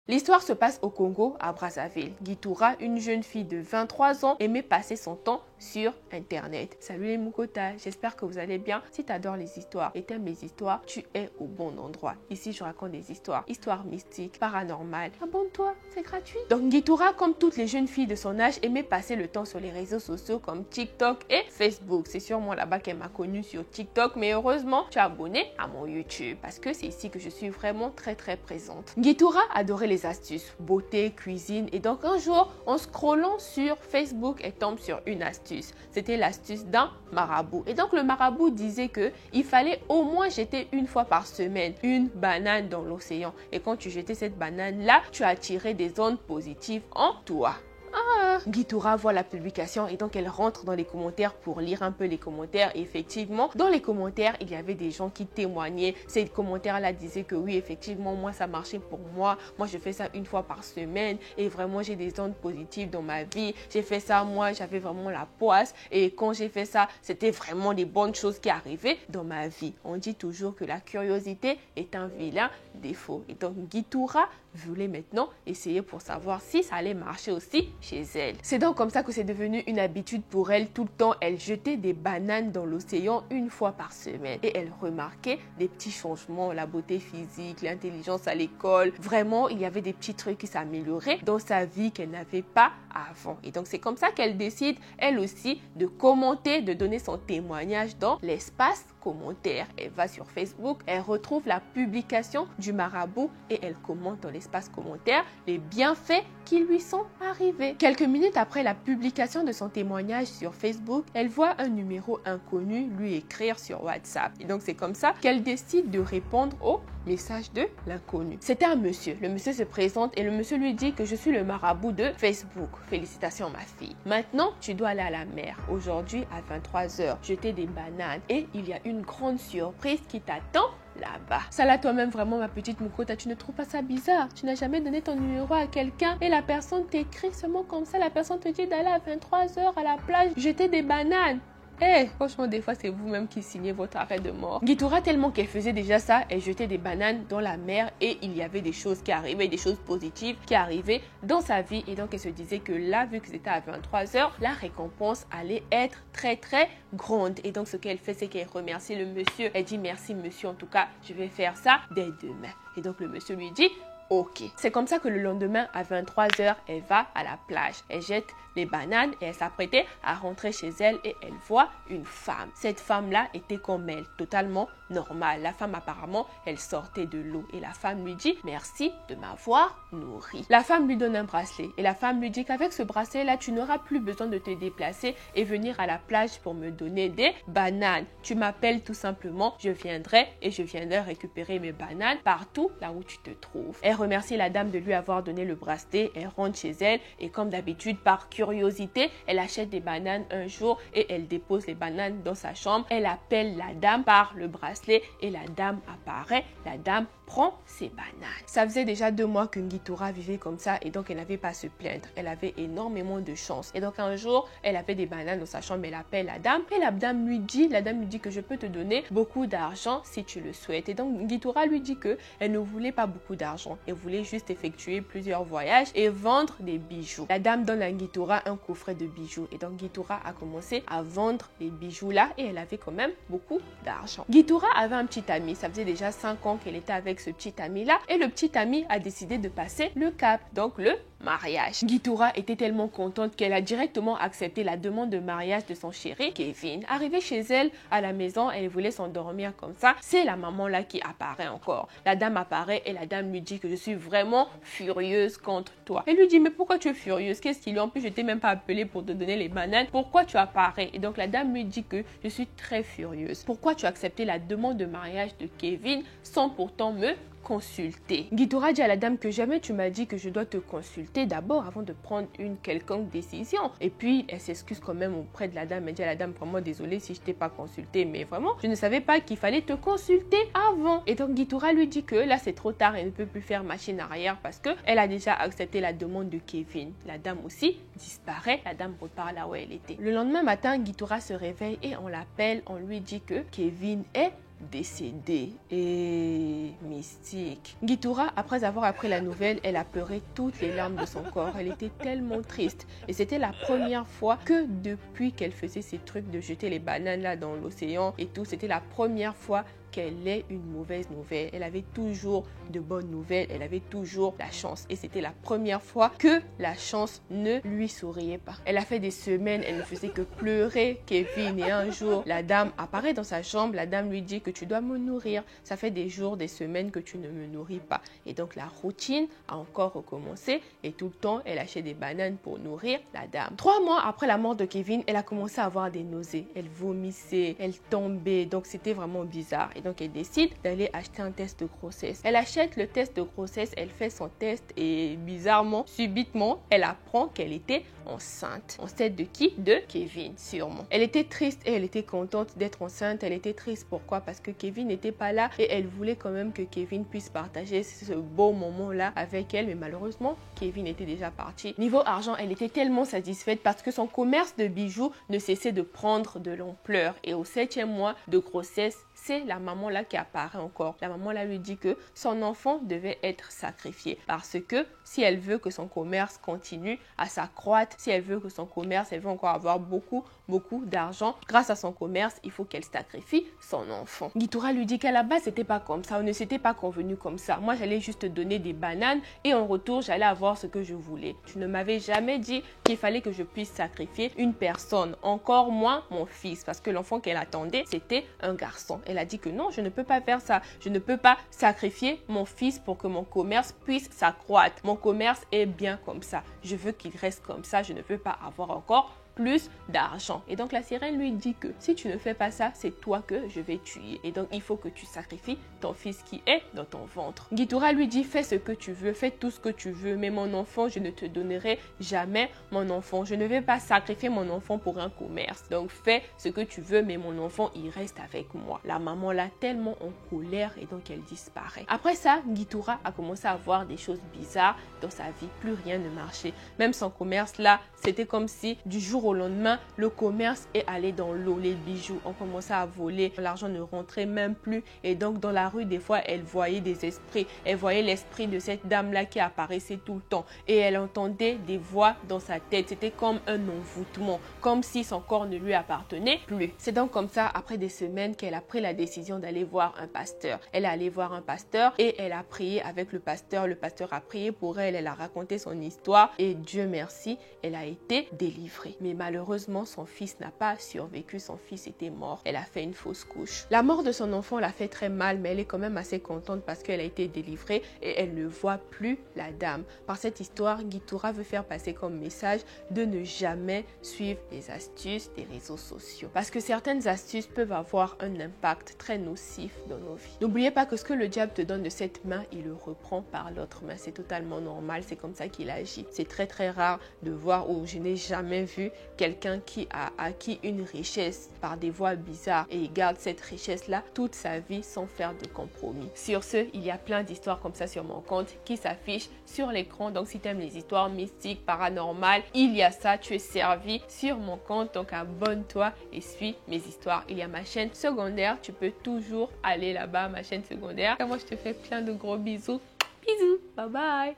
L'histoire se passe au Congo, à Brazzaville. Gitura, une jeune fille de 23 ans, aimait passer son temps sur Internet. Salut les Mukota, j'espère que vous allez bien. Si tu adores les histoires et t'aimes les histoires, tu es au bon endroit. Ici, je raconte des histoires mystiques, paranormales. Abonne-toi, c'est gratuit. Donc Gitura, comme toutes les jeunes filles de son âge, aimait passer le temps sur les réseaux sociaux comme TikTok et Facebook. C'est sûrement là-bas qu'elle m'a connue sur TikTok, mais heureusement, tu es abonné à mon YouTube parce que c'est ici que je suis vraiment très présente. Gitura adorait les astuces, beauté, cuisine, et donc un jour, en scrollant sur Facebook, elle tombe sur une astuce. C'était l'astuce d'un marabout. Et donc le marabout disait que il fallait au moins jeter une fois par semaine une banane dans l'océan. Et quand tu jetais cette banane-là, tu attirais des ondes positives en toi. Gitura voit la publication et donc elle rentre dans les commentaires pour lire un peu les commentaires. Et effectivement, dans les commentaires, il y avait des gens qui témoignaient. Ces commentaires-là disaient que oui, effectivement, moi, ça marchait pour moi. Moi, je fais ça une fois par semaine et vraiment, j'ai des ondes positives dans ma vie. J'ai fait ça, moi, j'avais vraiment la poisse. Et quand j'ai fait ça, c'était vraiment des bonnes choses qui arrivaient dans ma vie. On dit toujours que la curiosité est un vilain défaut. Et donc, Gitura voulait maintenant essayer pour savoir si ça allait marcher aussi chez elle. C'est donc comme ça que c'est devenu une habitude pour elle. Tout le temps, elle jetait des bananes dans l'océan une fois par semaine. Et elle remarquait des petits changements, la beauté physique, l'intelligence à l'école. Vraiment, il y avait des petits trucs qui s'amélioraient dans sa vie qu'elle n'avait pas avant. Et donc, c'est comme ça qu'elle décide, elle aussi, de commenter, de donner son témoignage dans l'espace commentaire. Elle va sur Facebook, elle retrouve la publication du marabout et elle commente dans l'espace commentaire les bienfaits qui lui sont arrivés. Quelques minutes après la publication de son témoignage sur Facebook, elle voit un numéro inconnu lui écrire sur WhatsApp. Et donc c'est comme ça qu'elle décide de répondre au message de l'inconnu. C'était un monsieur. Le monsieur se présente et le monsieur lui dit que je suis le marabout de Facebook. Félicitations ma fille. Maintenant, tu dois aller à la mer. Aujourd'hui à 23h, jeter des bananes et il y a une grande surprise qui t'attend là-bas. Ça là toi-même vraiment ma petite Mukota, tu ne trouves pas ça bizarre? Tu n'as jamais donné ton numéro à quelqu'un et la personne t'écrit seulement comme ça, la personne te dit d'aller à 23h à la plage jeter des bananes. Franchement, des fois, c'est vous-même qui signez votre arrêt de mort. Gitura, tellement qu'elle faisait déjà ça, elle jetait des bananes dans la mer et il y avait des choses qui arrivaient, des choses positives qui arrivaient dans sa vie. Et donc, elle se disait que là, vu que c'était à 23h, la récompense allait être très grande. Et donc, ce qu'elle fait, c'est qu'elle remercie le monsieur. Elle dit merci, monsieur, en tout cas, je vais faire ça dès demain. Et donc, le monsieur lui dit ok. C'est comme ça que le lendemain, à 23h, elle va à la plage. Elle jette les bananes et elle s'apprêtait à rentrer chez elle et elle voit une femme. Cette femme-là était comme elle, totalement normale. La femme, apparemment, elle sortait de l'eau et la femme lui dit merci de m'avoir nourri. La femme lui donne un bracelet et la femme lui dit qu'avec ce bracelet-là, tu n'auras plus besoin de te déplacer et venir à la plage pour me donner des bananes. Tu m'appelles tout simplement, je viendrai et je viendrai récupérer mes bananes partout là où tu te trouves. Elle remercie la dame de lui avoir donné le bracelet, elle rentre chez elle et comme d'habitude, par curiosité, elle achète des bananes un jour et elle dépose les bananes dans sa chambre. Elle appelle la dame par le bracelet et la dame apparaît. La dame prend ses bananes. Ça faisait déjà 2 mois que Gitura vivait comme ça et donc elle n'avait pas à se plaindre. Elle avait énormément de chance. Et donc un jour, elle avait des bananes dans sa chambre, elle appelle la dame et la dame lui dit que je peux te donner beaucoup d'argent si tu le souhaites. Et donc Gitura lui dit que elle ne voulait pas beaucoup d'argent. Elle voulait juste effectuer plusieurs voyages et vendre des bijoux. La dame donne à Gitura un coffret de bijoux et donc Gitura a commencé à vendre les bijoux là et elle avait quand même beaucoup d'argent. Gitura avait un petit ami, ça faisait déjà 5 ans qu'elle était avec ce petit ami là et le petit ami a décidé de passer le cap, donc le mariage. Gitura était tellement contente qu'elle a directement accepté la demande de mariage de son chéri Kevin. Arrivée chez elle à la maison, elle voulait s'endormir comme ça. C'est la maman là qui apparaît encore. La dame apparaît et la dame lui dit que je suis vraiment furieuse contre toi. Elle lui dit mais pourquoi tu es furieuse? Qu'est-ce qu'il y a? En plus je t'ai même pas appelé pour te donner les bananes. Pourquoi tu apparais? Et donc la dame lui dit que je suis très furieuse. Pourquoi tu as accepté la demande de mariage de Kevin sans pourtant me consulter? Gitura dit à la dame que jamais tu m'as dit que je dois te consulter d'abord avant de prendre une quelconque décision. Et puis elle s'excuse quand même auprès de la dame. Elle dit à la dame vraiment désolée si je t'ai pas consulté, mais vraiment je ne savais pas qu'il fallait te consulter avant. Et donc Gitura lui dit que là c'est trop tard, elle ne peut plus faire machine arrière parce que elle a déjà accepté la demande de Kevin. La dame aussi disparaît, la dame repart là où elle était. Le lendemain matin, Gitura se réveille et on l'appelle, on lui dit que Kevin est décédé. Et mystique. Gitura, après avoir appris la nouvelle, elle a pleuré toutes les larmes de son corps. Elle était tellement triste. Et c'était la première fois que depuis qu'elle faisait ces trucs de jeter les bananes là dans l'océan et tout, c'était la première fois qu'elle ait une mauvaise nouvelle. Elle avait toujours de bonnes nouvelles, elle avait toujours la chance. Et c'était la première fois que la chance ne lui souriait pas. Elle a fait des semaines, elle ne faisait que pleurer Kevin. Et un jour, la dame apparaît dans sa chambre, la dame lui dit que tu dois me nourrir. Ça fait des jours, des semaines que tu ne me nourris pas. Et donc la routine a encore recommencé et tout le temps, elle achetait des bananes pour nourrir la dame. 3 mois après la mort de Kevin, elle a commencé à avoir des nausées. Elle vomissait, elle tombait, donc c'était vraiment bizarre. Et donc, elle décide d'aller acheter un test de grossesse. Elle achète le test de grossesse, elle fait son test et bizarrement, subitement, elle apprend qu'elle était enceinte. Enceinte de qui? De Kevin, sûrement. Elle était triste et elle était contente d'être enceinte. Elle était triste, pourquoi? Parce que Kevin n'était pas là et elle voulait quand même que Kevin puisse partager ce beau moment-là avec elle. Mais malheureusement, Kevin était déjà parti. Niveau argent, elle était tellement satisfaite parce que son commerce de bijoux ne cessait de prendre de l'ampleur. Et au 7e mois de grossesse, c'est la maman là qui apparaît encore. La maman là lui dit que son enfant devait être sacrifié parce que si elle veut que son commerce continue à s'accroître, si elle veut que son commerce, elle veut encore avoir beaucoup d'argent grâce à son commerce, il faut qu'elle sacrifie son enfant. Gitura lui dit qu'à la base, c'était pas comme ça. On ne s'était pas convenu comme ça. Moi, j'allais juste te donner des bananes et en retour, j'allais avoir ce que je voulais. Tu ne m'avais jamais dit qu'il fallait que je puisse sacrifier une personne, encore moins mon fils, parce que l'enfant qu'elle attendait, c'était un garçon. Elle a dit que non, je ne peux pas faire ça. Je ne peux pas sacrifier mon fils pour que mon commerce puisse s'accroître. Mon commerce est bien comme ça. Je veux qu'il reste comme ça. Je ne veux pas avoir encore plus d'argent. Et donc la sirène lui dit que si tu ne fais pas ça, c'est toi que je vais tuer. Et donc il faut que tu sacrifies ton fils qui est dans ton ventre. Gitura lui dit fais ce que tu veux, fais tout ce que tu veux, mais mon enfant, je ne te donnerai jamais mon enfant. Je ne vais pas sacrifier mon enfant pour un commerce. Donc fais ce que tu veux, mais mon enfant, il reste avec moi. La maman l'a tellement en colère et donc elle disparaît. Après ça, Gitura a commencé à voir des choses bizarres dans sa vie. Plus rien ne marchait. Même son commerce là, c'était comme si du jour au lendemain, le commerce est allé dans l'eau. Les bijoux ont commencé à voler. L'argent ne rentrait même plus. Et donc, dans la rue, des fois, elle voyait des esprits. Elle voyait l'esprit de cette dame-là qui apparaissait tout le temps. Et elle entendait des voix dans sa tête. C'était comme un envoûtement. Comme si son corps ne lui appartenait plus. C'est donc comme ça, après des semaines, qu'elle a pris la décision d'aller voir un pasteur. Elle est allée voir un pasteur et elle a prié avec le pasteur. Le pasteur a prié pour elle. Elle a raconté son histoire. Et Dieu merci, elle a été délivrée. Mais malheureusement, son fils n'a pas survécu. Son fils était mort. Elle a fait une fausse couche. La mort de son enfant l'a fait très mal, mais elle est quand même assez contente parce qu'elle a été délivrée et elle ne voit plus la dame. Par cette histoire, Gitura veut faire passer comme message de ne jamais suivre les astuces des réseaux sociaux. Parce que certaines astuces peuvent avoir un impact très nocif dans nos vies. N'oubliez pas que ce que le diable te donne de cette main, il le reprend par l'autre main. C'est totalement normal. C'est comme ça qu'il agit. C'est très très rare de voir, ou je n'ai jamais vu quelqu'un qui a acquis une richesse par des voies bizarres et il garde cette richesse-là toute sa vie sans faire de compromis. Sur ce, il y a plein d'histoires comme ça sur mon compte qui s'affichent sur l'écran. Donc si tu aimes les histoires mystiques, paranormales, il y a ça, tu es servi sur mon compte. Donc abonne-toi et suis mes histoires. Il y a ma chaîne secondaire, tu peux toujours aller là-bas, ma chaîne secondaire. Et moi, je te fais plein de gros bisous. Bisous, bye bye.